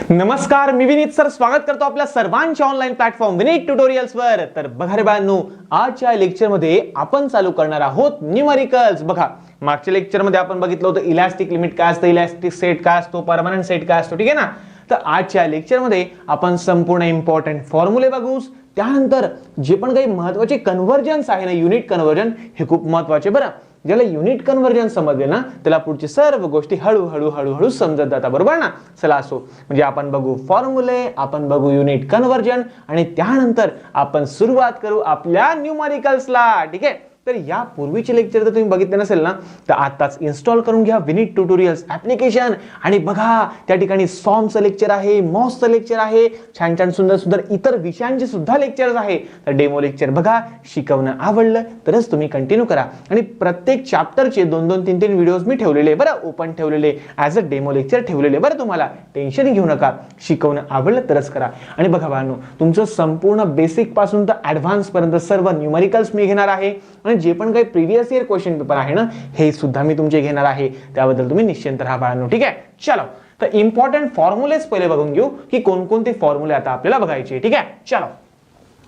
नमस्कार, मी विनीत सर स्वागत करतो आपल्या सर्वांच्या ऑनलाईन प्लॅटफॉर्म विनीत ट्युटोरियल्स वर। तर बघा रे बाळांनो, आजच्या लेक्चर मध्ये आपण चालू करणार आहोत न्यूमेरिकल्स। बघा, मागच्या लेक्चर मध्ये आपण बघितलं होतं इलास्टिक लिमिट काय असतं, इलास्टिक सेट काय असतो, परमनंट सेट काय असतो, ठीक आहे ना। तर आजच्या लेक्चर मध्ये आपण संपूर्ण इम्पॉर्टंट फॉर्म्युले बघू, त्यानंतर जे पण काही महत्त्वाचे कन्व्हर्जन्स आहे ना, युनिट कन्व्हर्जन, हे खूप महत्त्वाचे बरं। ज्याला युनिट कन्व्हर्जन समजले ना, त्याला पुढची सर्व गोष्टी हळूहळू समजत जातात, बरोबर ना। चला असो, म्हणजे आपण बघू फॉर्म्युले, आपण बघू युनिट कन्व्हर्जन आणि त्यानंतर आपण सुरुवात करू आपल्या न्यूमेरिकल्सला, ठीक आहे। तर या पूर्वीचे लेक्चर जर तुम्ही बघितले नसेल ना, तर आताच इन्स्टॉल करून घ्या विनीत ट्युटोरियल्स ऍप्लिकेशन आणि बघा, त्या ठिकाणी सॉमचं लेक्चर आहे, मॉसचं लेक्चर आहे, छान छान सुंदर इतर विषयांचे सुद्धा लेक्चर्स आहे। तर डेमो लेक्चर बघा, शिकवणं आवडलं तरच तुम्ही कंटिन्यू करा। आणि प्रत्येक चॅप्टरचे 2-2, 3-3 व्हिडिओज मी ठेवलेले बरं, ओपन ठेवलेले, ॲज अ डेमो लेक्चर ठेवलेले बरं। तुम्हाला टेन्शन घेऊ नका, शिकवणं आवडलं तरच करा। आणि बघा बाळांनो, तुमचं संपूर्ण बेसिक पासून तर ऍडव्हान्स पर्यंत सर्व न्यूमेरिकल्स मी घेणार आहे आणि जे पण काही प्रिव्हियस इयर क्वेश्चन पेपर आहे ना, हे सुद्धा मी तुमचे घेणार आहे, त्याबद्दल तुम्ही निश्चिंत राहा बाळांनो, ठीक आहे। चलो, तर इम्पॉर्टंट फॉर्म्युलेस पहिले बघून घेऊ की कोणकोणते फॉर्म्युले आता आपल्याला बघायचे, ठीक आहे। चलो,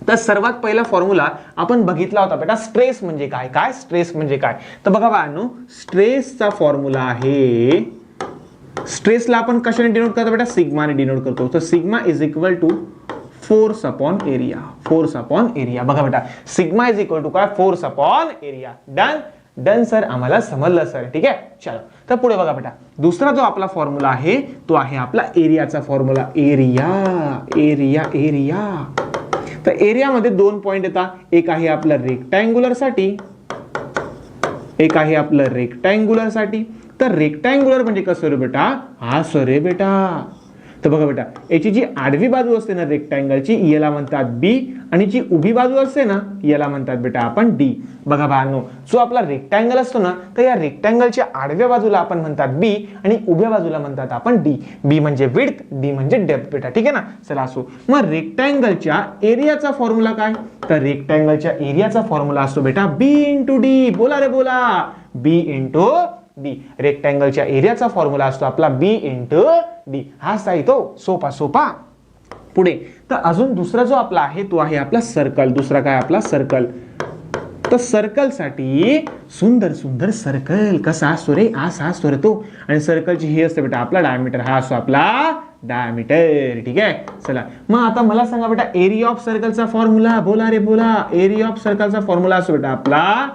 तर सर्वात पहिला फॉर्म्युला आपण बघितला होता बेटा, स्ट्रेस म्हणजे काय, काय स्ट्रेस म्हणजे काय। तर बघा बाळांनो, स्ट्रेसचा फॉर्म्युला आहे, स्ट्रेसला आपण कशाने डिनोट करतो बेटा, सिग्माने डिनोट करतो। तर sigma is equal to force upon area, force upon area. बघा बेटा, सिग्मा इज इक्वल टू काय, force upon area. Done done sir, आम्हाला समजलं सर, ठीक आहे। चलो, तर पुढे बघा बेटा, दुसरा जो आपला फॉर्म्युला आहे तो आहे आपला एरियाचा फॉर्म्युला, एरिया एरिया एरिया। तर एरियामध्ये दोन पॉइंट येतात, एक आहे आपलं रेक्टँग्युलर साठी, एक आहे आपलं रेक्टँग्युलर साठी। तर रेक्टँग्युलर म्हणजे कसं रे बेटा, हा सर रे बेटा। तर बघा बेटा, याची जी आडवी बाजू असते ना रेक्टँगलची, याला म्हणतात बी, आणि जी उभी बाजू असते ना, याला म्हणतात बेटा आपण डी। बघा बाळांनो, जो आपला रेक्टँगल असतो ना, तर या रेक्टँगलच्या आडव्या बाजूला आपण म्हणतात बी आणि उभ्या बाजूला म्हणतात आपण डी। बी म्हणजे विड्थ, डी म्हणजे डेप्थ बेटा, ठीक आहे ना। चला असो, मग रेक्टँगलच्या एरियाचा फॉर्म्युला काय, तर रेक्टँगलच्या एरियाचा फॉर्म्युला असतो बेटा बी इंटू डी। बोला रे बोला, बी इंटू डी। रेक्टँगलच्या एरियाचा फॉर्म्युला असतो आपला बी इंटू डी। हा आहे तो, सोपा सोपा। पुढे तर अजून दुसरा जो आपला आहे तो आहे आपला सर्कल। दुसरा काय आपला सर्कल। तर सर्कल साठी सुंदर सुंदर सर्कल कसा असतो रे, असा असतो रे तो। आणि सर्कलची ही असते बेटा आपला डायमीटर, हा असतो आपला डायमीटर, ठीक आहे। चला, मग आता मला सांगा बेटा, एरिया ऑफ सर्कलचा फॉर्म्युला, बोला रे बोला, एरिया ऑफ सर्कलचा फॉर्म्युला असतो बेटा आपला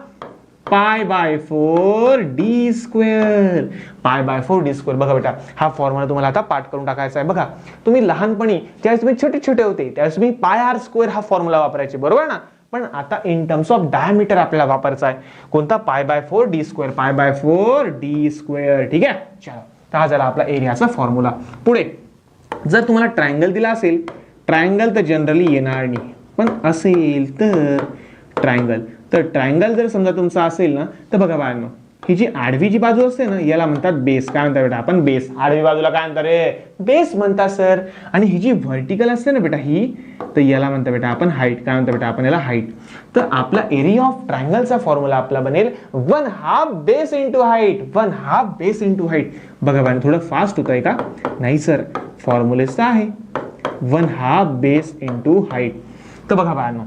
pi by 4 D square, pi by 4 D square. बघा बेटा, हा फॉर्म्युला तुम्हाला आता पाठ करून टाकायचा आहे। बघा, तुम्ही लहानपणी ज्यावेळेस तुम्ही छोटे छोटे होते त्यावेळेस तुम्ही पाय आर स्क्वेअर हा फॉर्म्युला वापरायचे, बरोबर ना। पण आता इन टर्म्स ऑफ डायमीटर आपल्याला वापरायचा आहे कोणता, pi by 4 D square, pi by 4 D square, ठीक आहे। चलो, तर हा झाला आपला एरियाचा फॉर्म्युला। पुढे जर तुम्हाला ट्रायंगल दिला असेल, ट्रायंगल तर जनरली येणार नाही, पण असेल तर ट्रायंगल, तर ट्रायंगल जर समजा तुमचा असेल ना, तर बघा बाळांनो, ही जी आडवी जी बाजू असते ना, याला म्हणतात बेस। काय म्हणतात बेटा आपण, बेस। आडवी बाजूला काय म्हणतात रे, बेस म्हणतात सर। आणि ही जी व्हर्टिकल असते ना बेटा ही, तर याला म्हणतात बेटा आपण हाईट। काय म्हणतात बेटा आपण याला हाईट। तर आपला एरिया ऑफ ट्रायंगलचा फॉर्म्युला आपला बनेल 1/2 base into height, 1/2 base into height. बघा बाळांनो, थोडं फास्ट होत आहे का, नाही सर, फॉर्म्युलेच आहे 1/2 बेस इंटू हाईट। तर बघा बाळांनो,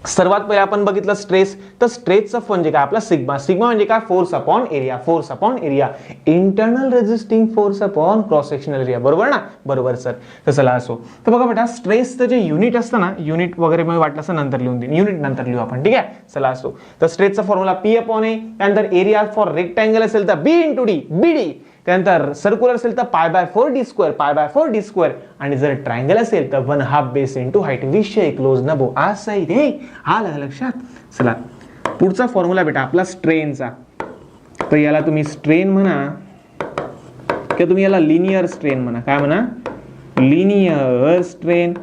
सर्वात पहिले आपण बघितलं स्ट्रेस। तर स्ट्रेसचा म्हणजे काय आपला सिग्मा, सिग्मा म्हणजे काय, force upon area, force upon area, internal resisting force upon cross sectional area, बरोबर ना, बरोबर सर। तर चला असो, तर बघा बेटा, स्ट्रेसचं जे युनिट असतं ना, युनिट वगैरे मला वाटलं असं नंतर लिहून देईन, युनिट नंतर लिहू आपण, ठीक आहे। चला असो, तर स्ट्रेसचा फॉर्म्युला पी अपॉन ए, त्यानंतर एरिया फॉर रेक्टँगल असेल तर बी इंटू डी, बी डी। त्यानंतर सर्क्युलर असेल तर pi by 4 D square, pi by 4 D square. आणि जर ट्रायंगल असेल तर 1/2 बेस इंटू हाईट। विषय क्लोज नबो, असं आहे रे, आलं लक्षात। चला, पुढचा फॉर्म्युला बेटा आपला स्ट्रेनचा। तर याला तुम्ही स्ट्रेन म्हणा किंवा तुम्ही याला लिनियर स्ट्रेन म्हणा। काय म्हणा, लिनियर स्ट्रेन।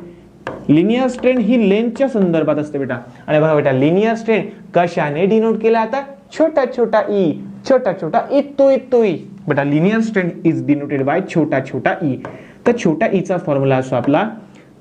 लिनियर स्ट्रेन ही लेंथच्या संदर्भात असते बेटा। आणि बघा बेटा, लिनियर स्ट्रेन कशाने डिनोट केला आता, छोटा छोटा ई, छोटा छोटा इतो ई बेटा। Linear strain is denoted bye छोटा छोटा ई। तर छोटा ईचा फॉर्म्युला असतो आपला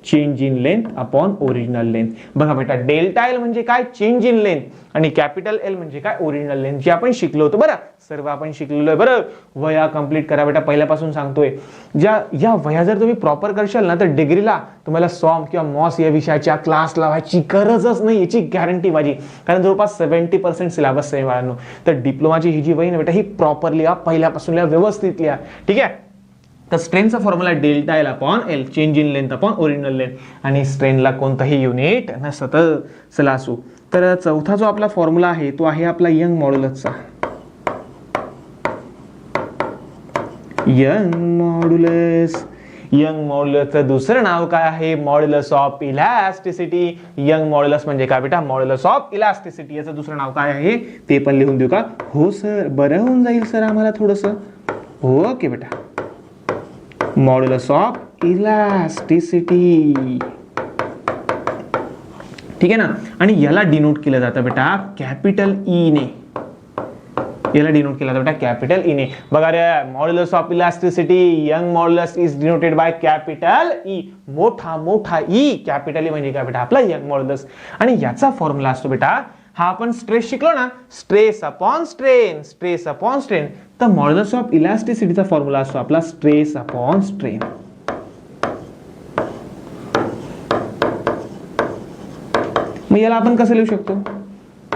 change in length upon original length. बघा बेटा डेल्टा एल म्हणजे काय, चेंज इन लेंथ, आणि कॅपिटल एल म्हणजे काय, ओरिजिनल लेंथ, जे आपण शिकलो होतो. बरं सर्व आपण शिकलेलो आहे. बरं वया कंप्लीट करा बेटा, पहिल्यापासून सांगतोय. या वया जर तुम्ही प्रॉपर करशाल ना तर डिग्रीला तुम्हाला सॉम किंवा मॉस या विषयाच्या क्लास लावायची गरजच नाही, याची गॅरंटी माझी. कारण जवळपास 70% सिलेबस आहे बाळांनो. तर डिप्लोमाची ही जी वही ना बेटा ही प्रॉपरली पहिल्यापासून लिहा, व्यवस्थित लिहा. ठीक आहे. तर स्ट्रेनचा formula delta L upon L, change in length upon original length, आणि स्ट्रेनला कोणताही युनिट नसतं. चला असू. तर चौथा जो आपला फॉर्म्युला आहे तो आहे आपला यंग मॉड्युलसचा. यंग मॉड्युलसचं दुसरं नाव काय आहे, modulus of elasticity. Young modulus म्हणजे काय बेटा, मॉड्युलस ऑफ इलॅस्टिसिटी. याचं दुसरं नाव काय आहे ते पण लिहून देऊ का? हो सर, बरं होऊन जाईल सर आम्हाला थोडंसं. ओके बेटा, मॉड्युलस ऑफ इलॅस्टिसिटी. ठीक आहे ना. आणि याला डिनोट केलं जातं बेटा कॅपिटल ई ने. याला डिनोट केला जातं बेटा कॅपिटल ई ने. बघा रे, modulus of elasticity, Young modulus is denoted by capital E. मोठा ई, कॅपिटल ई म्हणजे काय बेटा, आपला यंग मॉड्युलस. आणि याचा फॉर्म्युला असतो बेटा, हा आपण स्ट्रेस शिकलो ना, stress upon strain, stress upon strain. तर मॉड्युलस ऑफ इलॅस्टिसिटीचा फॉर्म्युला असतो आपला स्ट्रेस अपॉन स्ट्रेन. मग याला आपण कसं लिहू शकतो,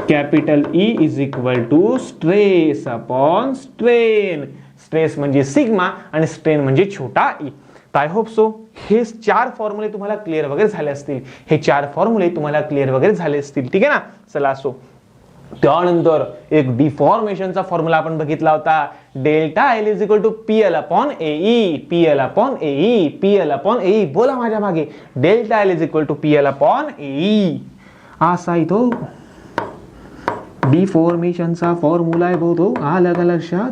capital E is equal to stress upon strain. Stress म्हणजे सिग्मा आणि स्ट्रेन म्हणजे छोटा ई. आय होप सो हे 4 फॉर्म्युले तुम्हाला क्लिअर वगैरे झाले असतील. हे 4 फॉर्म्युले तुम्हाला क्लिअर वगैरे झाले असतील. ठीक आहे ना. चला असो. त्यानंतर एक डिफॉर्मेशनचा फॉर्म्युला आपण बघितला होता, delta L is equal to PL upon AE. PL upon AE, PL upon AE. बोला माझ्या मागे, delta L is equal to PL upon AE. असा इथं डिफॉर्मेशनचा फॉर्म्युला आहे भाऊ, तो आलं का लक्षात?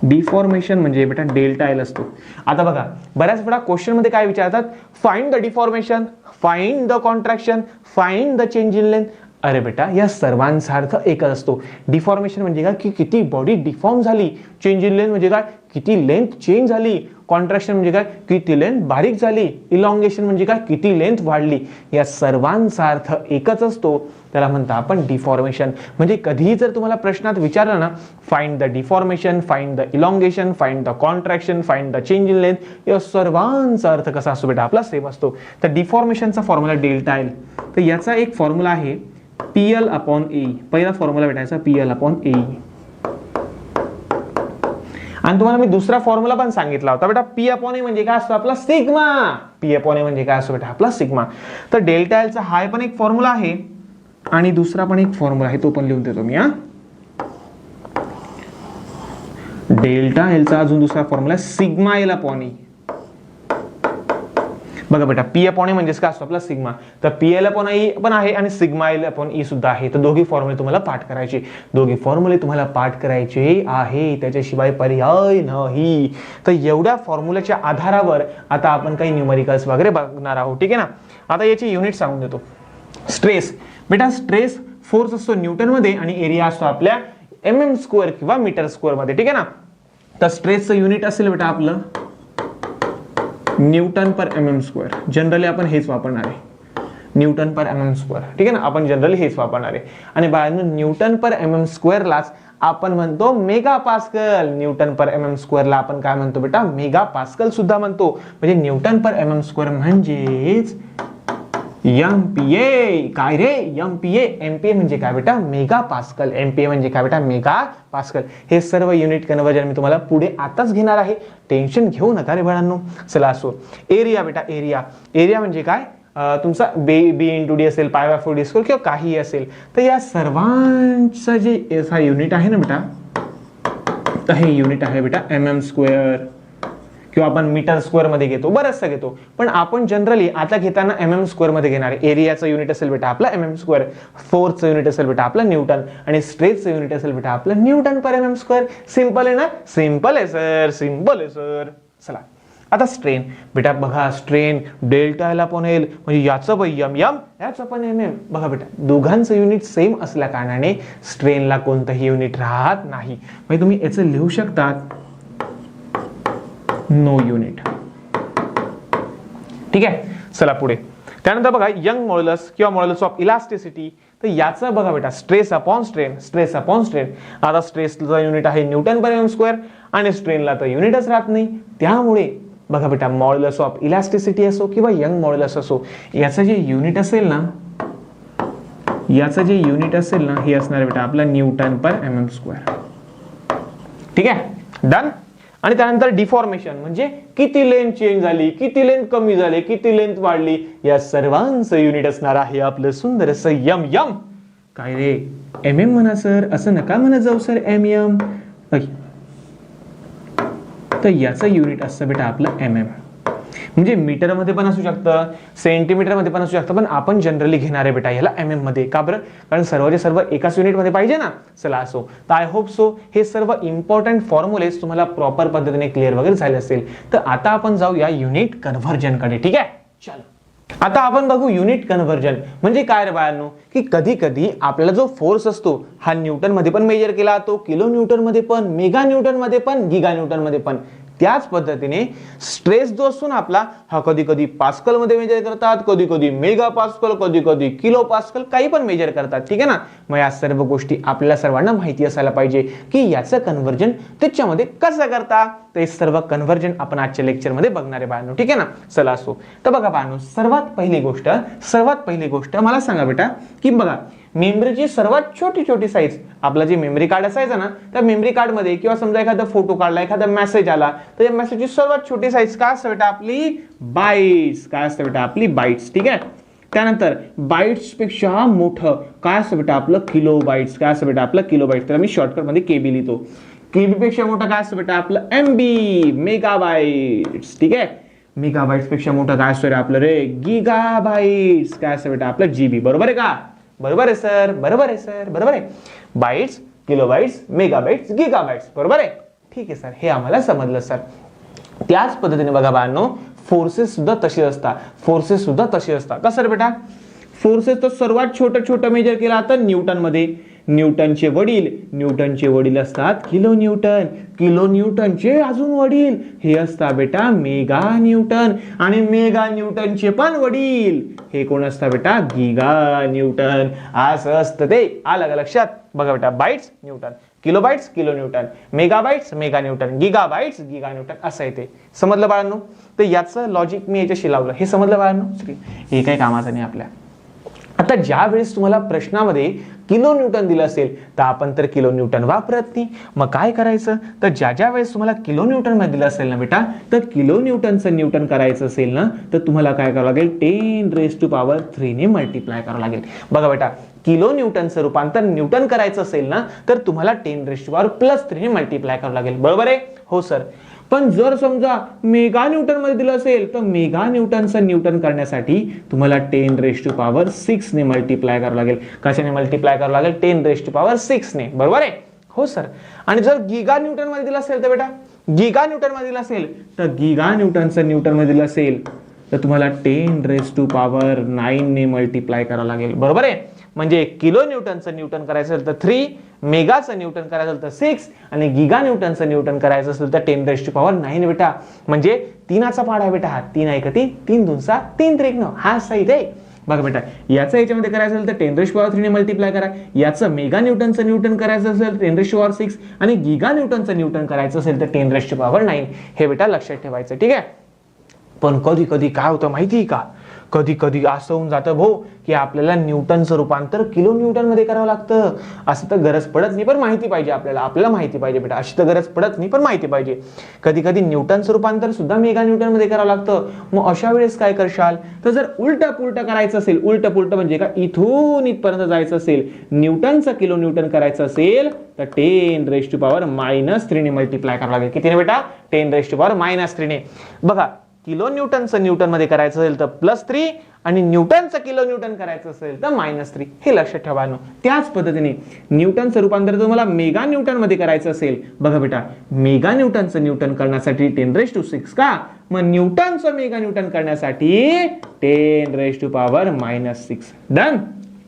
डिफॉर्मेशन म्हणजे बेटा डेल्टा एल असतो. आता बघा बऱ्याच वेळा क्वेश्चन मध्ये काय विचारतात, find the deformation, find the contraction, find the change in length. अरे बेटा या सर्वांचा अर्थ एकच असतो. डिफॉर्मेशन म्हणजे काय, की किती बॉडी डिफॉर्म झाली. चेंज इन लेंथ म्हणजे काय, किती लेंथ चेंज झाली. कॉन्ट्रॅक्शन म्हणजे काय, किती लेंथ बारीक झाली. इलॉंगेशन म्हणजे काय, किती लेंथ वाढली. या सर्वांचा अर्थ एकच असतो, त्याला म्हणता आपण डिफॉर्मेशन. म्हणजे कधीही जर तुम्हाला प्रश्नात विचारलं ना, find the deformation, find the elongation, find the contraction, find the change in length, या सर्वांचा अर्थ कसा असतो बेटा, आपला सेम असतो. तर डिफॉर्मेशनचा फॉर्म्युला डेल्टा एल. तर याचा एक फॉर्म्युला आहे पीएल अपॉन ए. पहिला फॉर्म्युला भेटायचा पीएल अपॉन ए. आणि तुम्हाला मी दुसरा फॉर्म्युला पण सांगितला होता बेटा, पी अपॉन ए म्हणजे काय असतो आपला सिग्मा. पी अपॉन ए म्हणजे काय असतो बेटा, आपला सिग्मा. तर डेल्टा एलचा हा पण एक फॉर्म्युला आहे आणि दुसरा पण एक फॉर्म्युला आहे, तो पण लिहून देतो मी. डेल्टा एलचा अजून दुसरा फॉर्म्युला सिग्मा एल अपॉन ए. बघा बेटा, पी अपॉन ए म्हणजेच काय असतो आपला सिग्मा. तर पी एल अपॉन ई पण आहे आणि सिग्मा एल अपॉन ई सुद्धा आहे. तर दोघी फॉर्म्युले तुम्हाला पाठ करायचे, दोघी फॉर्म्युले तुम्हाला पाठ करायचे आहे, त्याच्याशिवाय पर्याय नाही. तर एवढ्या फॉर्म्युल्याच्या आधारावर आता आपण काही न्यूमेरिकल्स वगैरे बघणार आहोत. ठीक आहे ना. आता याची युनिट सांगून देतो. स्ट्रेस बेटा, स्ट्रेस फोर्स असतो न्यूटन मध्ये आणि एरिया असतो आपल्या mm स्क्वेअर किंवा मीटर स्क्वेअर मध्ये. ठीक आहे ना. तर स्ट्रेसचं युनिट असेल बेटा आपलं न्यूटन पर mm स्क्वेअर. जनरली आपण हेच वापरणार आहे, न्यूटन पर mm स्क्वेअर. ठीक आहे ना, आपण जनरली हेच वापरणार आहे. आणि बाळांनो न्यूटन पर mm स्क्वेअरलाच आपण म्हणतो मेगा पास्कल. न्यूटन पर mm स्क्वेअरला आपण काय म्हणतो बेटा, मेगा पास्कल सुद्धा म्हणतो. म्हणजे न्यूटन पर mm स्क्वेअर म्हणजेच एमपीए. काय रे, एमपीए. एमपीए म्हणजे काय बेटा, मेगा पास्कल. एमपीए म्हणजे काय बेटा, मेगा पास्कल. हे सर्व युनिट कन्वर्जन मी तुम्हाला पुढे आताच घेणार आहे, टेन्शन घेऊ नका रे बाळांनो. चला असो. एरिया बेटा, एरिया. एरिया म्हणजे काय, तुमचा बी इंटू डी असेल, पाय बाय 4 डी स्क्वेअर किंवा काही असेल. तर या सर्वांचं जे हा युनिट आहे ना बेटा, तर हे युनिट आहे बेटा mm स्क्वेअर किंवा आपण मीटर स्क्वेअर मध्ये घेतो, बरंचसं घेतो. पण आपण जनरली आता घेताना mm स्क्वेअर मध्ये घेणार आहे. एरियाचं युनिट असेल बेटा आपला mm स्क्वेअर, फोर्सचं युनिट असेल बेटा आपला न्यूटन आणि स्ट्रेसचं युनिट असेल बेटा आपलं न्यूटन पर mm स्क्वेअर. सिंपल आहे ना, सिंपल आहे सर, सिंपल आहे सर. चला आता स्ट्रेन बेटा, बघा strain delta L upon L म्हणजे याचं पण एम, याचं पण mm. बघा बेटा दोघांचं युनिट सेम असल्या कारणाने स्ट्रेनला कोणतंही युनिट राहत नाही. म्हणजे तुम्ही याचं लिहू शकतात नो युनिट. ठीक आहे, चला पुढे. त्यानंतर बघा यंग मॉड्युलस किंवा मॉड्युलस ऑफ इलास्टिसिटी. तर याचं बघा बेटा stress upon strain, stress upon strain. आता स्ट्रेसचा युनिट आहे न्यूटन पर mm² आणि स्ट्रेनला तर युनिटच राहत नाही. त्यामुळे बघा बेटा मॉड्युलस ऑफ इलास्टिसिटी असो किंवा यंग मॉड्युलस असो, याचं जे युनिट असेल ना, हे असणार बेटा आपलं न्यूटन पर mm². ठीक आहे, डन. आणि त्यानंतर डिफॉर्मेशन म्हणजे किती लेंथ चेंज झाली, किती लेंथ कमी झाली, किती लेंथ वाढली, या सर्वांचं युनिट असणार आहे आपलं सुंदरसं यम. काय रे mm म्हणा सर, असं नका म्हणत जाऊ सर mm. तर याचं युनिट असतं बेटा आपलं mm. म्हणजे मीटर मध्ये पण असू शकतं, सेंटीमीटर मध्ये पण असू शकतं, पण आपण जनरली घेणार आहे बेटा याला mm मध्ये. का बरं? कारण सर्वचे सर्व एकाच युनिट मध्ये पाहिजे ना. चला असो, तर आय होप सो हे सर्व इम्पॉर्टंट फॉर्म्युलेज तुम्हाला प्रॉपर पद्धतीने क्लिअर वगैरे झाले असेल. तर आता आपण जाऊया युनिट कन्व्हर्जन कडे. ठीक आहे, चलो आता आपण बघू युनिट कन्व्हर्जन म्हणजे काय रे बाळांनो, की कधी कधी आपल्याला जो फोर्स असतो हा न्यूटन मध्ये पण मेजर केला जातो, किलो न्यूटन मध्ये पण, मेगा न्यूटन मध्ये पण, गिगा न्यूटन मध्ये पण. त्याच पद्धतीने स्ट्रेस जो असतो ना आपला, हा कधी कधी पास्कल मध्ये मेजर करतात, कधी कधी मेगा पास्कल, कधी कधी किलो पास्कल, काही पण मेजर करतात. ठीक आहे ना. मग या सर्व गोष्टी आपल्याला सर्वांना माहिती असायला पाहिजे की याचं कन्व्हर्जन त्याच्यामध्ये कसं करता. ते सर्व कन्व्हर्जन आपण आजच्या लेक्चर मध्ये बघणार आहे बाळांनो. ठीक आहे ना. चला असो, तर बघा बाळांनो, सर्वात पहिली गोष्ट मला सांगा बेटा की बघा मेमरीची सर्वात छोटी साईज, आपला जे मेमरी कार्ड असायचं ना, त्या मेमरी कार्ड मध्ये किंवा समजा एखादा फोटो काढला, एखादा मेसेज आला, तर या मेसेजची सर्वात छोटी साईज काय असते बेटा आपली बाईट्स. काय असते बेटा आपली बाईट्स. ठीक आहे. त्यानंतर बाईट्स पेक्षा मोठं काय असतं बेटा आपलं किलो बाईट्स. काय असतं बेटा आपलं किलो बाईट्स. तर मी शॉर्टकट मध्ये केबी लिहितो. केबी पेक्षा मोठं काय असतं बेटा आपलं एमबी, मेगाबाईट्स. ठीक आहे. मेगाबाईट्स पेक्षा मोठं काय असतं रे आपलं रे गिगाबाईट्स. काय असतं बेटा आपलं जीबी. बरोबर आहे का? बरोबर आहे सर, बरोबर आहे सर, बरोबर आहे. Bytes, kilobytes, megabytes, gigabytes. बरोबर आहे. ठीक आहे सर, हे आम्हाला समजलं सर. त्याच पद्धतीने बघा बाळांनो, फोर्सेस सुद्धा तशी असतात. कसं रे बेटा? फोर्सेस तर सर्वात छोटं मेजर केला आता न्यूटन मध्ये. न्यूटनचे वडील असतात किलो न्यूटन. किलो न्यूटनचे अजून वडील हे असतात बेटा मेगा न्यूटन. आणि मेगा न्यूटनचे पण वडील हे कोण असतात बेटा गिगा न्यूटन. असं असतं ते. आलं का लक्षात? बघा बेटा, bytes newton, kilobytes kilo newton, megabytes mega newton, gigabytes giga newton, असं आहे ते. समजलं बाळांनो? तर याचं लॉजिक मी याच्याशी लावलं. हे समजलं बाळांनो? हे काही कामाचं नाही आपल्या. आता ज्या वेळेस तुम्हाला प्रश्नामध्ये किलो न्यूटन दिलं असेल तर आपण तर किलो न्यूटन वापरत नाही. मग काय करायचं? तर ज्या वेळेस तुम्हाला किलो न्यूटन मध्ये दिलं असेल ना बेटा, तर किलो न्यूटनचं न्यूटन करायचं असेल ना, तर तुम्हाला काय करावं लागेल? 10⁻³ ने मल्टिप्लाय करावं लागेल. बघा बेटा, किलो न्यूटनचं रूपांतर न्यूटन करायचं असेल ना, तर तुम्हाला 10⁻³ ने मल्टिप्लाय करावं लागेल. बरोबर आहे? हो सर. पण जर समजा मेगा न्यूटन मध्ये दिलं असेल तर मेगा न्यूटनचं न्यूटन करण्यासाठी तुम्हाला 10⁻6 ने मल्टिप्लाय करावं लागेल. कशाने मल्टिप्लाय करावं लागेल? 10⁻6 ने. बरोबर आहे? हो सर. आणि जर गिगा न्यूटन मध्ये दिलं असेल तर बेटा, गिगा न्यूटन मध्ये दिलं असेल तर गिगा न्यूटनचं न्यूटन मध्ये दिलं असेल तर तुम्हाला 10⁻9 ने मल्टिप्लाय करावं लागेल. बरोबर आहे? म्हणजे किलो न्यूटनचं न्यूटन करायचं असेल तर 3, मेगाचं न्यूटन करायचं असेल तर 6 आणि गिगा न्यूटनचं न्यूटन करायचं असेल तर 10⁻9 बेटा. म्हणजे 3चा पाढा आहे बेटा हा. 3 आहे का 3? 3 2 3 3 9. हा सही आहे. बघा बेटा, याचं याच्यामध्ये करायचं असेल तर 10⁻³ ने मल्टिप्लाय करा. याचं मेगा न्यूटनचं न्यूटन करायचं असेल तर 10⁻6 आणि गिगा न्यूटनचं न्यूटन करायचं असेल तर 10⁻9. हे बेटा लक्षात ठेवायचं. ठीक आहे. पण कधी कधी काय होतं माहिती का? कधी कधी असं होऊन जातं भाऊ की आपल्याला न्यूटनचं रूपांतर किलो न्यूटन मध्ये करावं लागतं. असं तर गरज पडत नाही, पण माहिती पाहिजे आपल्याला माहिती पाहिजे बेटा. अशी तर गरज पडत नाही, पण माहिती पाहिजे. कधी कधी न्यूटनचं रूपांतर सुद्धा मेगा न्यूटन मध्ये करावं लागतं. मग अशा वेळेस काय करशाल? तर जर उलट करायचं असेल, उलट म्हणजे का इथून इथपर्यंत जायचं असेल, न्यूटनचं किलो न्यूटन करायचं असेल तर 10⁻³ ने मल्टिप्लाय करावं लागेल. कितीने बेटा? 10⁻³ ने. बघा, किलो न्यूटनचं न्यूटन मध्ये करायचं असेल तर +3 आणि न्यूटनचं किलो न्यूटन करायचं असेल तर -3. हे लक्षात ठेवा. त्याच पद्धतीने न्यूटनचं रूपांतर तुम्हाला मेगा न्यूटन मध्ये करायचं असेल, बघा बेटा, मेगा न्यूटनचं न्यूटन करण्यासाठी 10⁻6 का? मग न्यूटनचं मेगा न्यूटन करण्यासाठी 10⁻6. डन.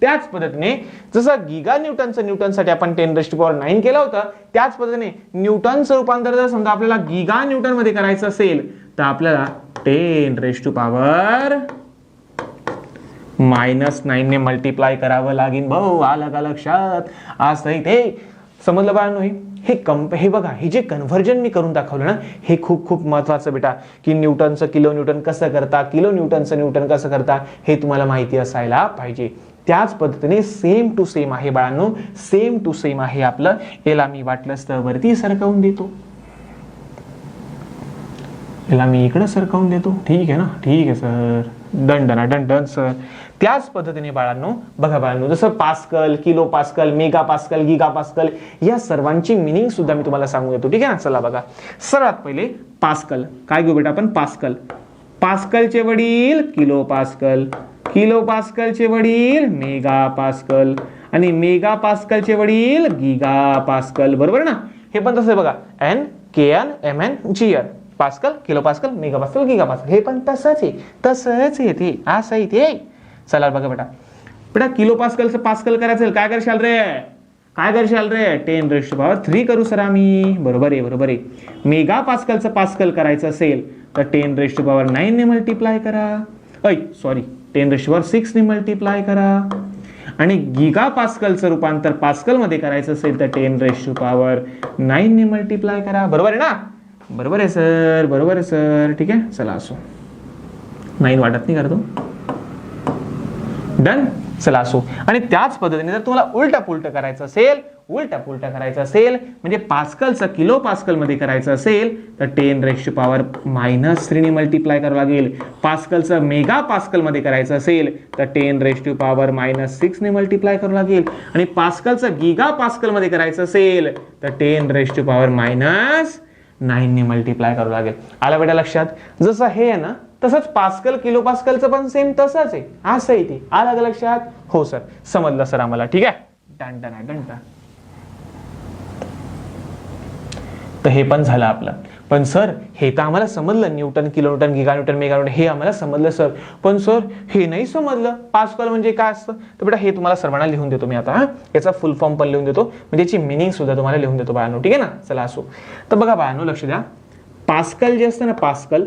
त्याच पद्धतीने जसं गिगा न्यूटनचं न्यूटनसाठी आपण 10⁻9 केलं होतं, त्याच पद्धतीने न्यूटनचं रूपांतर जर समजा आपल्याला गिगा न्यूटन मध्ये करायचं असेल तर आपल्याला 10⁻⁻⁹ ने मल्टिप्लाय करावं लागेल भाऊ. आलं का लक्षात? असं इथे समजलं बाळांनो. हे बघा, हे जे कन्व्हर्जन मी करून दाखवलं ना, हे खूप खूप महत्वाचं बेटा, की न्यूटनचं किलो न्यूटन कसं करता, किलो न्यूटनचं न्यूटन कसं करता, हे तुम्हाला माहिती असायला पाहिजे. त्याच पद्धतीने सेम टू सेम आहे बाळांनो, सेम टू सेम आहे आपलं. याला मी वाटलंच तर वरती सरकवून देतो, याला मी इकडं सरकवून देतो. ठीक आहे ना? ठीक आहे सर. Done sir. त्याच पद्धतीने बाळांनो बघा बाळांनो, जसं pascal, kilo pascal, mega pascal, giga pascal, या सर्वांची मिनिंग सुद्धा मी तुम्हाला सांगून देतो. ठीक आहे ना? चला बघा, सर्वात पहिले पास्कल. काय घेऊ बेटा आपण? पास्कल. पास्कलचे वडील किलो पास्कल, किलो पास्कलचे वडील मेगा पास्कल, आणि मेगा पास्कलचे वडील गीगा पास्कल. बरोबर ना? हे पण तसं बघा, N K N M N G N. Pascal, kilo pascal, mega pascal, giga pascal. हे पण तसंच आहे ते. असं आहे ते. चला बघा बेटा, किलो पास्कलचं पास्कल करायचं काय करशाल रे? 10⁻³ करू सर आम्ही. बरोबर आहे. मेगा पास्कलचं पास्कल करायचं असेल तर 10⁻⁹ ने मल्टिप्लाय करा. 10⁻⁶ ने मल्टिप्लाय करा. आणि गीगा पास्कलचं रूपांतर पास्कल मध्ये करायचं असेल तर 10⁻⁹ ने मल्टिप्लाय करा. बरोबर आहे ना? बरोबर आहे सर. ठीक आहे, चला असो. 9 वाटत नाही करतो. डन. चला असो. आणि त्याच पद्धतीने जर तुम्हाला उलटा पुलट करायचं असेल, म्हणजे पास्कलचं किलो पास्कल मध्ये करायचं असेल तर 10⁻⁻³ ने मल्टिप्लाय करावं लागेल. पास्कलचं मेगा पास्कल मध्ये करायचं असेल तर 10⁻⁻�6 ने मल्टिप्लाय करावं लागेल. आणि पास्कलचं गीगा पास्कल मध्ये करायचं असेल तर 10⁻⁹ ने मल्टिप्लाय करावं लागेल. आला बेटा लक्षात? जसं हे आहे ना, तसंच पास्कल किलो पास्कलचं पण सेम तसंच आहे. असं आहे ते. आलं का लक्षात? हो सर, समजलं सर आम्हाला. ठीक आहे. डन. तर हे पण झालं आपलं. पण सर हे तर आम्हाला समजलं, Newton, kilo Newton, giga Newton, mega Newton, हे आम्हाला समजलं सर. पण सर हे नाही समजलं, पास्कल म्हणजे काय असतं. तर बेटा हे तुम्हाला सर्वांना लिहून देतो मी आता. याचा फुल फॉर्म पण लिहून देतो, म्हणजे याची मिनिंग सुद्धा तुम्हाला लिहून देतो बाळांनो. ठीक आहे ना? चला असो. तर बघा बाळांनो, लक्ष द्या. पास्कल जे असतं ना, पास्कल,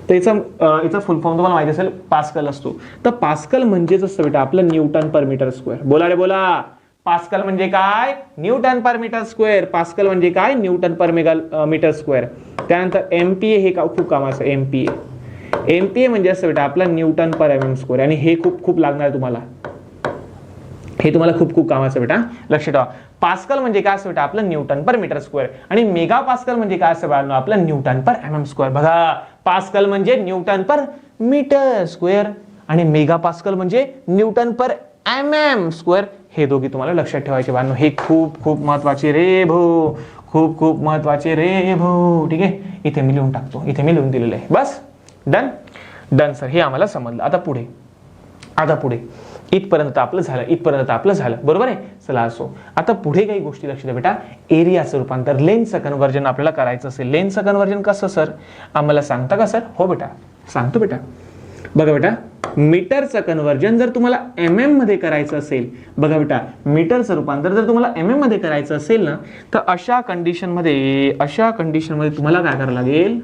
तर याचा फुल फॉर्म तुम्हाला माहिती असेल, पास्कल असतो. तर पास्कल म्हणजे जसं बेटा आपलं न्यूटन पर मीटर स्क्वेअर. बोला रे बोला. पास्कल म्हणजे काय? न्यूटन पर मीटर स्क्वेअर. पास्कल म्हणजे काय? न्यूटन पर मीटर स्क्वेअर. त्यानंतर एमपीए, हे खूप कामाचं. एमपीए म्हणजे असं बेटा आपला न्यूटन पर एमएम स्क्वेअर. आणि हे खूप लागणार आहे तुम्हाला. हे तुम्हाला खूप कामाचं बेटा, लक्ष ठेवा. पास्कल म्हणजे काय असं बेटा आपलं न्यूटन पर मीटर स्क्वेअर. आणि मेगा पास्कल म्हणजे काय असं बाळांनो आपलं न्यूटन पर एमएम स्क्वेअर. बघा, पास्कल म्हणजे न्यूटन पर मीटर स्क्वेअर आणि मेगा पास्कल म्हणजे न्यूटन पर एमएम स्क्वेअर. हे दोघी तुम्हाला लक्षात ठेवायचे बाळांनो. हे खूप महत्वाचे रे भाऊ, खूप महत्वाचे रे भाऊ. ठीक आहे, इथे मी लिहून टाकतो. इथे मी लिहून दिलेलं आहे. बस. Done sir. हे आम्हाला समजलं. आता पुढे इथपर्यंत आपलं झालं. बरोबर आहे. चला असो. आता पुढे काही गोष्टी लक्ष द्या बेटा. एरियाचं रूपांतर, लेन्सचं कन्व्हर्जन आपल्याला करायचं असेल. लेन्सचं कन्व्हर्जन कसं सर, आम्हाला सांगता का सर? हो बेटा, सांगतो बेटा. बघा बेटा, मीटरचं कन्व्हर्जन जर तुम्हाला एमएम मध्ये करायचं असेल, बघा बेटा, मीटरचं रूपांतर जर तुम्हाला एमएम मध्ये करायचं असेल ना, तर अशा कंडिशनमध्ये तुम्हाला काय करावं लागेल?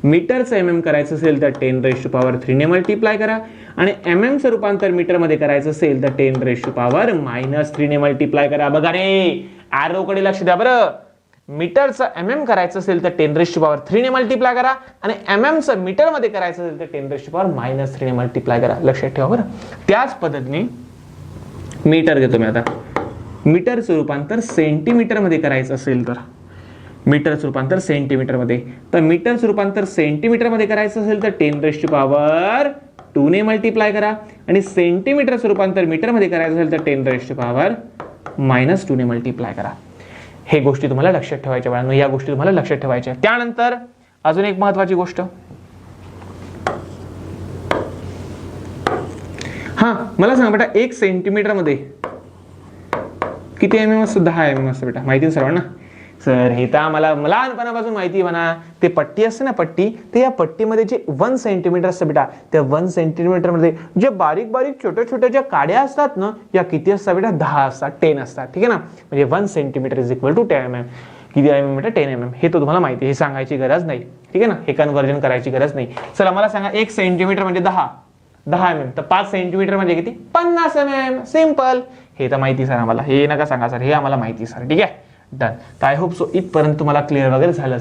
मीटरचं एमएम करायचं असेल तर 10⁻³ ने मल्टिप्लाय करा. आणि एमएमचं रूपांतर मीटर मध्ये करायचं असेल तर 10⁻⁻³ ने मल्टिप्लाय करा. बघा रे, ॲरोकडे लक्ष द्या बरं. मीटरचं एमएम करायचं असेल तर 10⁻³ ने मल्टिप्लाय करा. आणि एमएमचं मीटर मध्ये करायचं असेल तर 10⁻³ ने मल्टिप्लाय करा. लक्षात ठेवा बरं. त्याच पद्धतीने मीटर घेतो मी आता. मीटरचं रूपांतर सेंटीमीटर मध्ये करायचं असेल तर मीटरचं रूपांतर सेंटीमीटर मध्ये, तर मीटरचं रूपांतर सेंटीमीटर मध्ये करायचं असेल तर 10⁻² ने मल्टिप्लाय करा. आणि सेंटीमीटरचं रूपांतर मीटर मध्ये करायचं असेल तर 10⁻⁻² ने मल्टिप्लाय करा. हे गोष्टी तुम्हाला लक्षात ठेवायच्या बाळांनो. या गोष्टी तुम्हाला लक्षात ठेवायच्या. त्यानंतर अजून एक महत्वाची गोष्ट, मला सांगा बेटा, 1 सेंटीमीटर मध्ये किती एमएम असतं? 10 एमएम असतं बेटा. माहिती आहे सर्वांना? सर हे तर आम्हाला लहानपणापासून माहिती म्हणा. ते पट्टी असते ना, पट्टी, ते या पट्टीमध्ये जे 1 सेंटीमीटर असतं बेटा, त्या 1 सेंटीमीटर मध्ये जे बारीक छोट्या ज्या काड्या असतात ना, या किती असतात बेटा? 10 असतात, 10 असतात. ठीक आहे ना? म्हणजे 1 centimetre is equal to 10 mm. किती mm मीटर 10 mm, हे तो तुम्हाला माहिती आहे, हे सांगायची गरज नाही, ठीक आहे ना, हे कन्व्हर्जन करायची गरज नाही. चला मला सांगा 1 सेंटीमीटर म्हणजे 10 mm, तर 5 सेंटीमीटर म्हणजे किती 50 mm, सिंपल. हे तर माहिती सर आम्हाला, हे नका सांगा सर, हे आम्हाला माहिती सर, ठीक आहे डन. तर आय होप सो इथपर्यंत तुम्हाला क्लिअर वगैरे झालं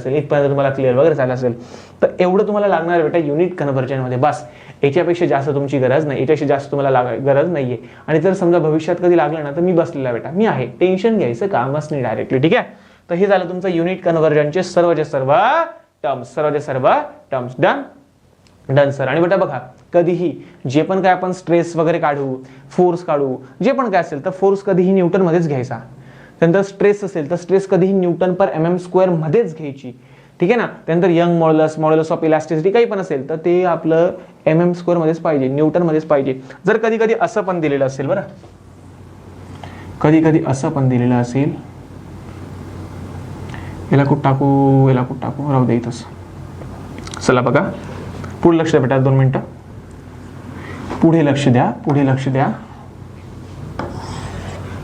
असेल, तर एवढं तुम्हाला लागणार बेटा युनिट कन्व्हर्जन मध्ये, बस याच्यापेक्षा जास्त तुमची गरज नाही, याच्यापेक्षा जास्त तुम्हाला गरज नाहीये. आणि जर समजा भविष्यात कधी लागलं ना तर मी बसलेला बेटा, मी आहे, टेन्शन घ्यायचं कामच नाही डायरेक्टली, ठीक आहे. तर हे झालं तुमचं युनिट कन्व्हर्जनचे सर्वचे सर्व टर्म्स. Done sir. आणि बेटा बघा, कधीही जे पण काय आपण स्ट्रेस वगैरे काढू, फोर्स काढू, जे पण काय असेल तर फोर्स कधीही न्यूटन मध्येच घ्यायचा. त्यानंतर स्ट्रेस असेल तर स्ट्रेस कधीही न्यूटन पर mm स्क्वेअर मध्येच घ्यायची, ठीक आहे ना. त्यानंतर यंग मॉड्युलस ऑफ इलास्टिसिटी काही पण असेल तर ते आपलं mm स्क्वेअर मध्येच पाहिजे, न्यूटन मध्येच पाहिजे. जर कधी कधी असं पण दिलेलं असेल बरं, कधी असं पण दिलेलं असेल, याला कुठं टाकू राहू दे इथंच. चला बघा पुढे लक्ष द्या बेटा, 2 मिनिटं पुढे लक्ष द्या.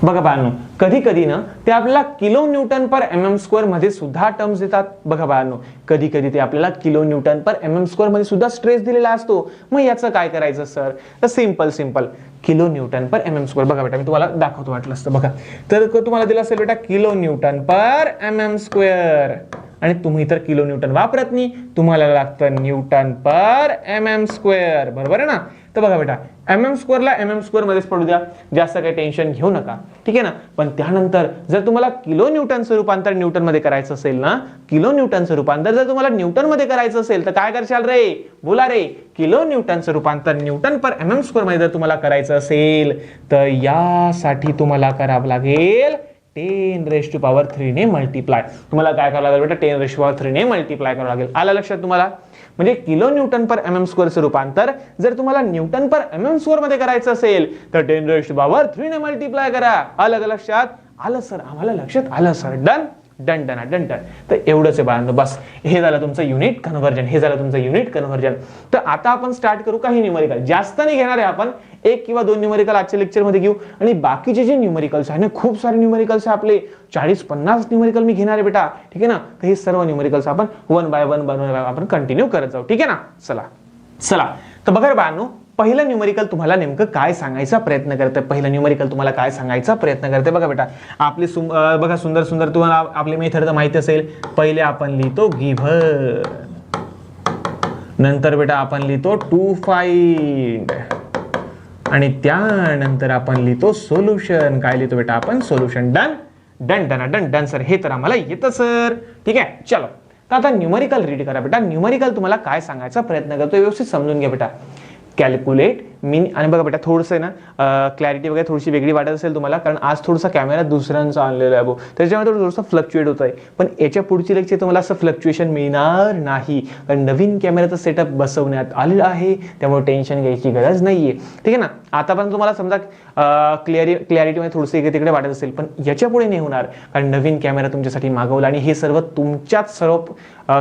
बघा बाळांनो, कधी ना ते आपल्याला किलो न्यूटन पर mm स्क्वेअर मध्ये सुद्धा टर्म्स देतात. बघा बाळांनो, कधी ते आपल्याला किलो न्यूटन पर mm स्क्वेअर मध्ये सुद्धा स्ट्रेस दिलेला असतो. मग याचं काय करायचं सर, तर सिंपल किलो न्यूटन पर mm स्क्वेअर. बघा बेटा मी तुम्हाला दाखवतो वाटलं असतं, बघा तर तुम्हाला दिलं असेल बेटा किलो न्यूटन पर mm स्क्वेअर, आणि तुम्ही तर किलो न्यूटन वापरत नाही, तुम्हाला लागतं न्यूटन पर mm स्क्वेअर, बरोबर आहे ना. तर बघा बेटा mm स्क्वेअरला mm स्क्वेअर मध्येच पडू द्या, जास्त काही टेन्शन घेऊ नका, ठीक आहे ना. पण त्यानंतर जर तुम्हाला किलो न्यूटनचं रूपांतर न्यूटन मध्ये करायचं असेल ना, किलो न्यूटनचं रूपांतर जर तुम्हाला न्यूटन मध्ये करायचं असेल तर काय करशाल रे, बोला रे. किलो न्यूटनचं रूपांतर न्यूटन पर mm स्क्वेअर मध्ये जर तुम्हाला करायचं असेल तर यासाठी तुम्हाला करावं लागेल 10⁻³ ने मल्टिप्लाय. तुम्हाला काय करावं लागेल बेटा, 10⁻³ ने मल्टिप्लाय करावं लागेल. आलं लक्षात तुम्हाला. म्हणजे किलो न्यूटन पर mm स्क्वेअरचं रूपांतर जर तुम्हाला न्यूटन पर mm स्क्वेअर मध्ये करायचं असेल तर 10⁻³ ने मल्टिप्लाय करा. आलं लक्षात, आलं सर, आम्हाला लक्षात आलं सर. डन. तर एवढंच आहे बाळांनो, बस हे झालं तुमचं युनिट कन्व्हर्जन. तर आता आपण स्टार्ट करू काही न्यूमेरिकल, जास्त नाही घेणार आहे आपण, 1 किंवा 2 न्यूमेरिकल आजच्या लेक्चर मध्ये घेऊ. आणि बाकीचे जे न्यूमेरिकल्स आहे ना, खूप सारे न्यूमेरिकल्स आहे आपले, 40-50 न्यूमेरिकल मी घेणार आहे बेटा, ठीक आहे ना. तर हे सर्व न्यूमेरिकल्स आपण वन बाय वन आपण कंटिन्यू करत जाऊ, ठीक आहे ना. चला तर बघा बाळांनो, पहिलं न्यूमेरिकल तुम्हाला नेमकं काय सांगायचा प्रयत्न करते, बघा बेटा आपली बघा सुंदर तुम्हाला आपली मेथड तर माहिती असेल. पहिले आपण लिहितो गिव्हन, नंतर बेटा आपण लिहितो टू फाइंड, आणि त्यानंतर आपण लिहितो सोल्युशन. काय लिहितो बेटा आपण, सोल्युशन. डन सर, हे तर आम्हाला येतं सर, ठीक आहे. चलो तर आता न्यूमेरिकल रीड करा बेटा. न्यूमेरिकल तुम्हाला काय सांगायचा प्रयत्न करतो व्यवस्थित समजून घ्या बेटा. कॅल्क्युलेट मीन. आणि बघा बेटा थोडंसं ना क्लॅरिटी वगैरे थोडीशी वेगळी वाटत असेल तुम्हाला, कारण आज थोडासा कॅमेरा दुसऱ्यांचा आणलेला आहे, त्याच्यामुळे थोडंसं फ्लक्च्युएट होत आहे. पण याच्या पुढची लेक्चर तुम्हाला असं फ्लक्च्युएशन मिळणार नाही, कारण नवीन कॅमेराचं सेटअप बसवण्यात आलेलं आहे, त्यामुळे टेन्शन घ्यायची गरज नाहीये, ठीक आहे ना. आता पण तुम्हाला समजा क्लॅरिटीमध्ये थोडंसं इकडे तिकडे वाटत असेल, पण याच्या पुढे नाही होणार, कारण नवीन कॅमेरा तुमच्यासाठी मागवला, आणि हे सर्व तुमच्याच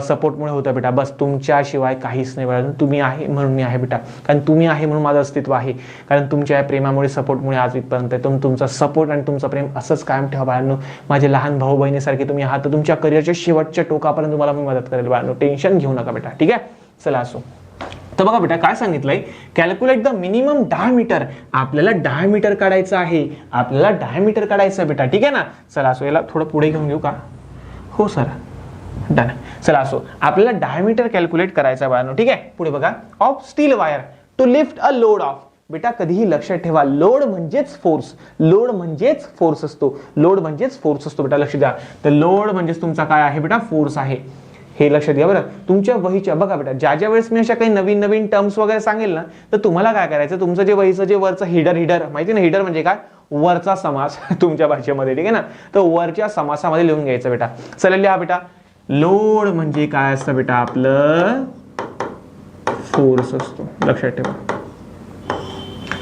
सपोर्टमुळे होतं बेटा. बस तुमच्याशिवाय काहीच नाही बेटा. तुम्ही आहे म्हणून मी आहे बेटा, कारण तुम्ही आहे म्हणून माझं अस्तित्व आहे, कारण तुमच्या प्रेमामुळे सपोर्टमुळे आज इथपर्यंत आहे. तुमचा सपोर्ट आणि तुमचं प्रेम असंच कायम ठेवा बाळांनो. माझे लहान भाऊ बहिणीसारखे तुम्ही आहात, तर तुमच्या करिअरच्या शेवटच्या टोकापर्यंत तुम्हाला मी मदत करेल बाळांनो. टेन्शन घेऊ नका बेटा, ठीक आहे. चला असो. तर बघा बेटा काय सांगितलंय, कॅल्क्युलेट द मिनिमम डायमीटर. आपल्याला डायमीटर काढायचं आहे, बेटा, ठीक आहे ना. चला असो, याला थोडं पुढे घेऊन घेऊ का, हो सर. डन. चला असो, आपल्याला डायमीटर कॅल्क्युलेट करायचा बाळांनो, ठीक आहे. पुढे बघा, of steel wire to lift a load of. बेटा कधीही लक्षात ठेवा, लोड म्हणजेच फोर्स असतो बेटा, लक्ष द्या. तर लोड म्हणजेच तुमचा काय आहे बेटा, फोर्स आहे, हे लक्षात घ्या बरं. तुमच्या वहीच्या बघा बेटा, ज्या वेळेस मी अशा काही नवीन टर्म्स वगैरे सांगेल ना, तर तुम्हाला काय करायचं, तुमचं जे वहीचं जे वरचं हिडर माहिती ना, हिडर म्हणजे काय, वरचा समास तुमच्या भाषेमध्ये, ठीक आहे ना. तर वरच्या समासामध्ये लिहून घ्यायचं बेटा. चला लिहा बेटा. लोड म्हणजे काय असतं बेटा, आपलं फोर्स असतो, लक्षात ठेवा.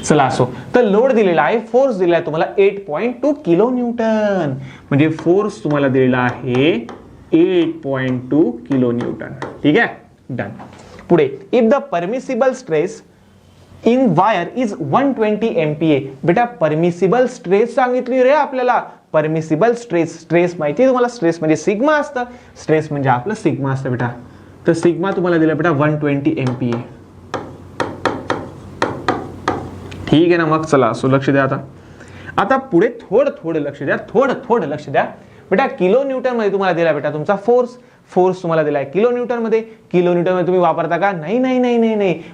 चला असो, तर लोड दिलेला आहे, फोर्स दिलेला आहे तुम्हाला 8.2 किलो न्यूटन, म्हणजे फोर्स तुम्हाला दिलेला आहे 8.2 किलो न्यूटन, ठीक आहे. डन. पुढे, if the permissible stress in wire is 120 MPa. बेटा परमिसिबल स्ट्रेस सांगितली रे आपल्याला, परमिसिबल स्ट्रेस. स्ट्रेस माहिती आहे तुम्हाला, स्ट्रेस म्हणजे सिग्मा असतं, स्ट्रेस म्हणजे आपलं सिग्मा असतं बेटा. तर सिग्मा तुम्हाला दिलं बेटा 120 MPa. ठीक आहे ना. मग चला सो लक्ष द्या. आता पुढे थोडं लक्ष द्या, थोडं लक्ष द्या बेटा. किलो न्यूटन मध्ये तुम्हाला दिला बेटा तुमचा फोर्स तुम्हाला दिलाय किलो न्यूटन मध्ये. किलो न्यूटन मध्ये तुम्ही वापरता का? नाही.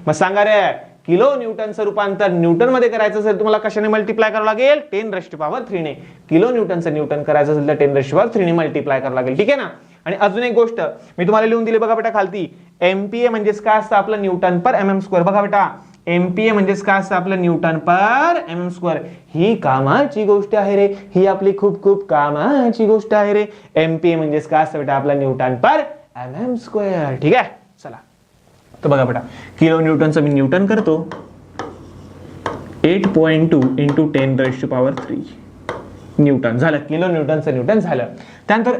मग सांगा रे, किलो न्यूटनचं रूपांतर न्यूटन मध्ये करायचं असेल तुम्हाला कशाने मल्टिप्लाय करावं लागेल? 10⁻³ ने. किलो न्यूटनचं न्यूटन करायचं असेल तर 10⁻³ ने मल्टिप्लाय करावं लागेल. ठीक आहे ना. आणि अजून एक गोष्ट मी तुम्हाला लिहून दिली बघा बेटा खालती. MPa म्हणजेच काय असतं आपलं? न्यूटन पर mm². बघा बेटा, MPa म्हणजेच काय असतं आपलं? न्यूटन पर mm². ही कामाची गोष्ट आहे रे, ही आपली खूप कामाची गोष्ट आहे रे. MPa म्हणजेच काय असतं बेटा? आपला न्यूटन पर mm². ठीक आहे. चला तर बघा बेटा, किलो न्यूटनचं मी न्यूटन करतो 8.2 × 10⁻³ न्यूटन झालं. किलो न्यूटनचं न्यूटन झालं. त्यानंतर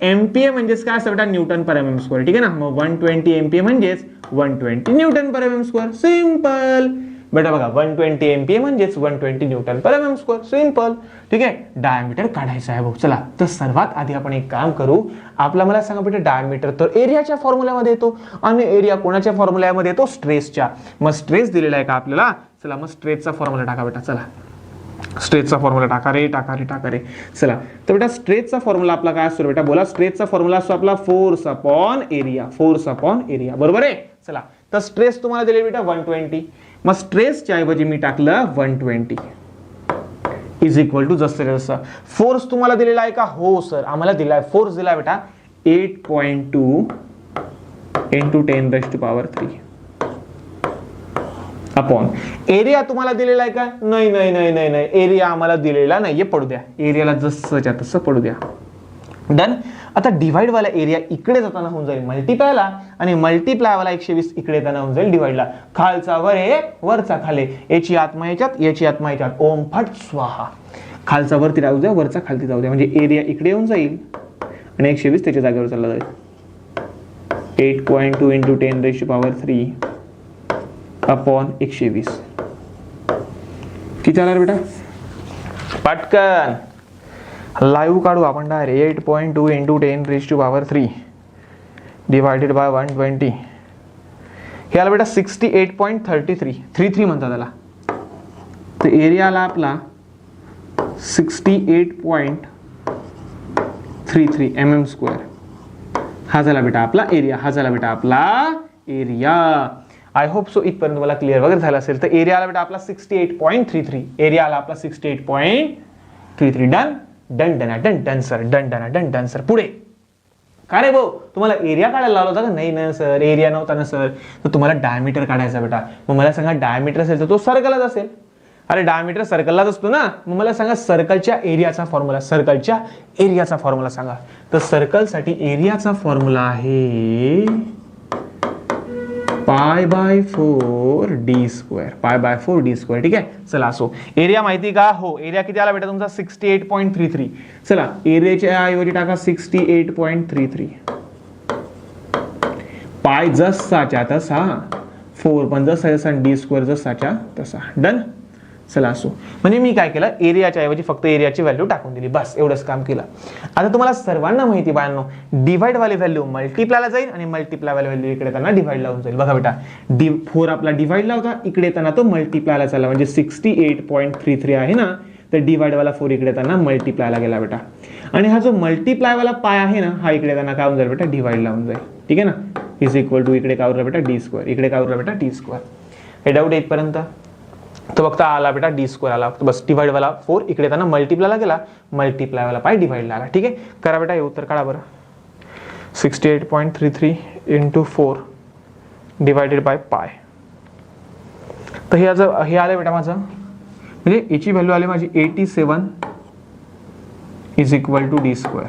MPa म्हणजेच काय असतं बेटा? न्यूटन पर mm². ठीक आहे ना. मग 120 MPa म्हणजेच 120 न्यूटन पर mm². सिंपल बेटा. बघा 120 MPa म्हणजेच 120 न्यूटन पर mm². सिंपल. ठीक आहे. डायमीटर काढायचा आहे भाऊ. चला तर सर्वात आधी आपण एक काम करू. मला सांगा बेटा, डायमीटर तर एरियाच्या फॉर्म्युल्यामध्ये येतो आणि एरिया कोणाच्या फॉर्म्युल्यामध्ये येतो? स्ट्रेसच्या. मग स्ट्रेस दिलेला आहे का आपल्याला? चला मग स्ट्रेसचा फॉर्म्युला टाका बेटा. चला स्ट्रेसचा फॉर्म्युला टाका रे. चला तर बेटा स्ट्रेसचा फॉर्म्युला आपला काय असतो बेटा? बोला. स्ट्रेसचा फॉर्म्युला असतो आपला फोर्स अपॉन एरिया. बरोबर आहे. चला तर स्ट्रेस तुम्हाला दिले बेटा 120. मग स्ट्रेसच्या ऐवजी मी टाकलं 120 इज इक्वल टू जसं फोर्स तुम्हाला दिलेला आहे का? हो सर, आम्हाला दिलाय. फोर्स दिलाय बेटा 8.2 × 10⁻³ अपॉन एरिया तुम्हाला दिलेला आहे का? नाही. एरिया आम्हाला दिलेला नाहीये. पडू द्या. एरियाला जसंच्या तसं पडू द्या. डन. आता डिवाइड वाला एरिया इकडे जाताना होऊन जाईल मल्टिप्लायला, आणि मल्टिप्लाय वाला 120 इकडे येताना होऊन जाईल डिवाइडला. खालचा वर आहे, वरचा खाली. याची आत्मा याच्यात, याची आत्मा याच्यात. ओम फट स्वाहा. खालचा वरती राहू द्या, वरचा खालती जाऊ द्या. म्हणजे एरिया इकडे येऊन जाईल आणि 120 त्याच्या जागेवर चालला जाईल. 8.2 × 10⁻³ अपॉन 120. किती आला बेटा? पटकन लाईव्ह काढू आपण डायरेक्ट. 8.2 × 10⁻³ divided by 120. हे आला बेटा 68.33 म्हणतात त्याला. तर एरिया आला आपला 68.33 mm². हा झाला बेटा आपला एरिया. आय होप सो इथपर्यंत तुम्हाला क्लिअर वगैरे झालं असेल. तर एरिया आला बेटा आपला 68.33. एरिया आला आपला 68.33. Done sir. पुढे का रे भाऊ, तुम्हाला एरिया काढायला लावला होता का? नाही ना सर, एरिया नव्हता ना सर. तर तुम्हाला डायमीटर काढायचा बेटा. मग मला सांगा, डायमीटर असेल तर तो सर्कलच असेल. अरे डायमीटर सर्कललाच असतो ना. मग मला सांगा सर्कलच्या एरियाचा फॉर्म्युला सांगा. तर सर्कलसाठी एरियाचा फॉर्म्युला आहे π/4d². ठीक आहे. चला सो एरिया माहिती का? हो, एरिया किती आला बेटा तुमचा? 68.33. चला एरियाच्या ऐवजी टाका 68.33. पाय जसाच्या तसा, 4 पण जसा d² जसाच्या तसा. डन. चला असो. म्हणजे मी काय केलं, एरियाच्या ऐवजी फक्त एरियाची व्हॅल्यू टाकून दिली, बस एवढंच काम केलं. आता तुम्हाला सर्वांना माहिती बाळांनो, डिवाइड वाली व्हॅल्यू मल्टिप्लायला जाईल आणि मल्टिप्लाय वाली व्हॅल्यू इकडे त्यांना डिवाइड लावून जाईल. बघा बेटा, 4 आपला डिवाइडला होता, इकडे त्यांना तो मल्टिप्लायला चालला. म्हणजे 68.33 आहे ना, तर डिवाइड वाला 4 इकडे त्यांना मल्टिप्लायला गेला बेटा. आणि हा जो मल्टिप्लाय वाला पाय आहे ना, हा इकडे त्यांना काय होऊन जाईल बेटा? डिवाइड लावून जाईल. ठीक आहे ना. इज इक्वल टू इकडे काय उरला बेटा? d². इकडे काय उरला बेटा? d². हे डाऊट इथपर्यंत तो फक्त आला बेटा d² आला. बस डिवाइड वाला 4 इकडे त्यांना मल्टिप्लायला गेला, मल्टिप्लाय वाला पाय डिवाइडला आला. ठीक आहे. करा बेटा, हे उत्तर काढा बरं. 68.33 × 4 डिवाइडेड बाय पाय. तर हे आलं बेटा माझं, म्हणजे याची व्हॅल्यू आली माझी 87 इज इक्वल टू d².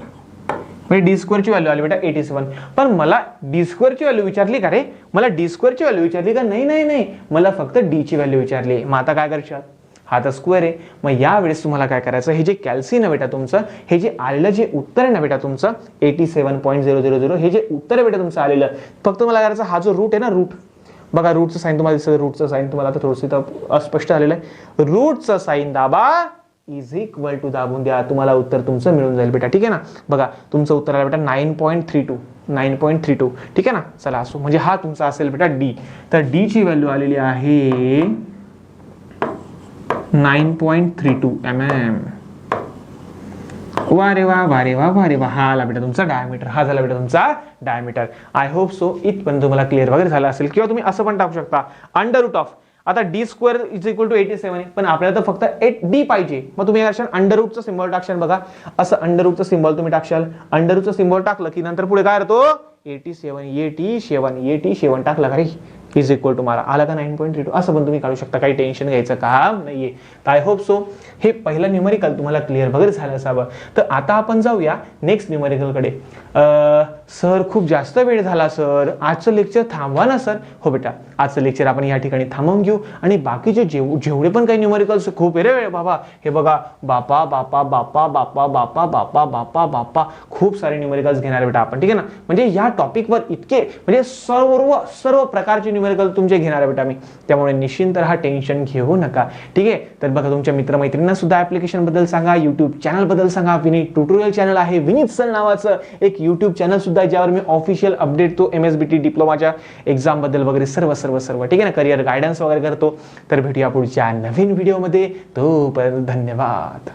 म्हणजे d² ची व्हॅल्यू आली बेटा 87. पण मला d² ची व्हॅल्यू विचारली का रे? मला d² ची व्हॅल्यू विचारली का? नाही, मला फक्त d ची व्हॅल्यू विचारली. मग आता काय करशात? हा तर स्क्वेअर आहे. मग यावेळेस तुम्हाला काय करायचं, हे जे कॅल्सी ना बेटा तुमचं, हे जे आलेलं जे उत्तर आहे ना बेटा तुमचं 87.000, हे जे उत्तर आहे बेटा तुमचं आलेलं, फक्त मला करायचं, हा जो रूट आहे ना, रूट बघा, रूटचं साईन तुम्हाला दिसतं. रूटचं साईन तुम्हाला आता थोडंसं अस्पष्ट आलेलं आहे. रूटचं साईन दाबा इज इक्वल टू दाबून द्या, तुम्हाला उत्तर तुमचं मिळून जाईल बेटा. ठीक आहे ना. बघा तुमचं उत्तर आलं बेटा 9.32. ठीक आहे ना. चला असो, म्हणजे हा तुमचा असेल बेटा डी. तर डी ची व्हॅल्यू आलेली आहे 9.32 mm. वारे वा वारे वा वारे वा. हा आला बेटा तुमचा डायमीटर. हा झाला बेटा तुमचा डायमीटर. आय होप सो इथपर्यंत तुम्हाला क्लिअर वगैरे झालं असेल. किंवा तुम्ही असं पण टाकू शकता अंडर रूट ऑफ. आता d square is equal to 87 आहे, पण आपल्याला तर फक्त 8d पाहिजे. मग तुम्ही अंडर रूटचं सिम्बॉल टाकशाल. बघा असं अंडर रूटचं सिम्बॉल तुम्ही टाकशाल. अंडर रूटचं सिम्बॉल टाकलं की नंतर पुढे काय होतो 87 टाकलं का रे इज इक्वल टू मला आला का 9.32. असं पण तुम्ही काढू शकता, काही टेन्शन घ्यायचं काम नाहीये. तर आय होप सो हे पहिलं न्यूमेरिकल तुम्हाला क्लिअर वगैरे झालं असावं. तर आता आपण जाऊया नेक्स्ट न्यूमेरिकल कडे. सर खूप जास्त वेळ झाला सर, आजचं लेक्चर थांबवा ना सर. हो बेटा, आजचं लेक्चर आपण या ठिकाणी थांबवून घेऊ आणि बाकीचे जेवढे पण काही न्यूमेरिकल्स खूप वेळ बाबा, हे बघा बापा बापा बापा बापा बापा बापा बापा बापा खूप सारे न्यूमेरिकल्स घेणार बेटा आपण. ठीक आहे ना. म्हणजे या टॉपिकवर इतके म्हणजे सर्व प्रकारचे न्यूमेरिकल तुमचे घेणार आहे बेटा मी. त्यामुळे निश्चिंत राहा, टेन्शन घेऊ नका. ठीक आहे. तर बघा तुमच्या मित्रमैत्रिणींना सुद्धा ऍप्लिकेशन बद्दल सांगा, युट्यूब चॅनल बद्दल सांगा. विनीत ट्युटोरियल चॅनल आहे, विनीत सर नावाचं एक युट्यूब चॅनल सुद्धा आहे, ज्यावर मी ऑफिशियल अपडेट तो MSBT डिप्लोमाच्या एक्झाम बद्दल वगैरे सर्व ठीक आहे ना, करिअर गायडन्स वगैरे करतो. तर भेटूया पुढच्या नवीन व्हिडिओमध्ये. तोपर्यंत धन्यवाद.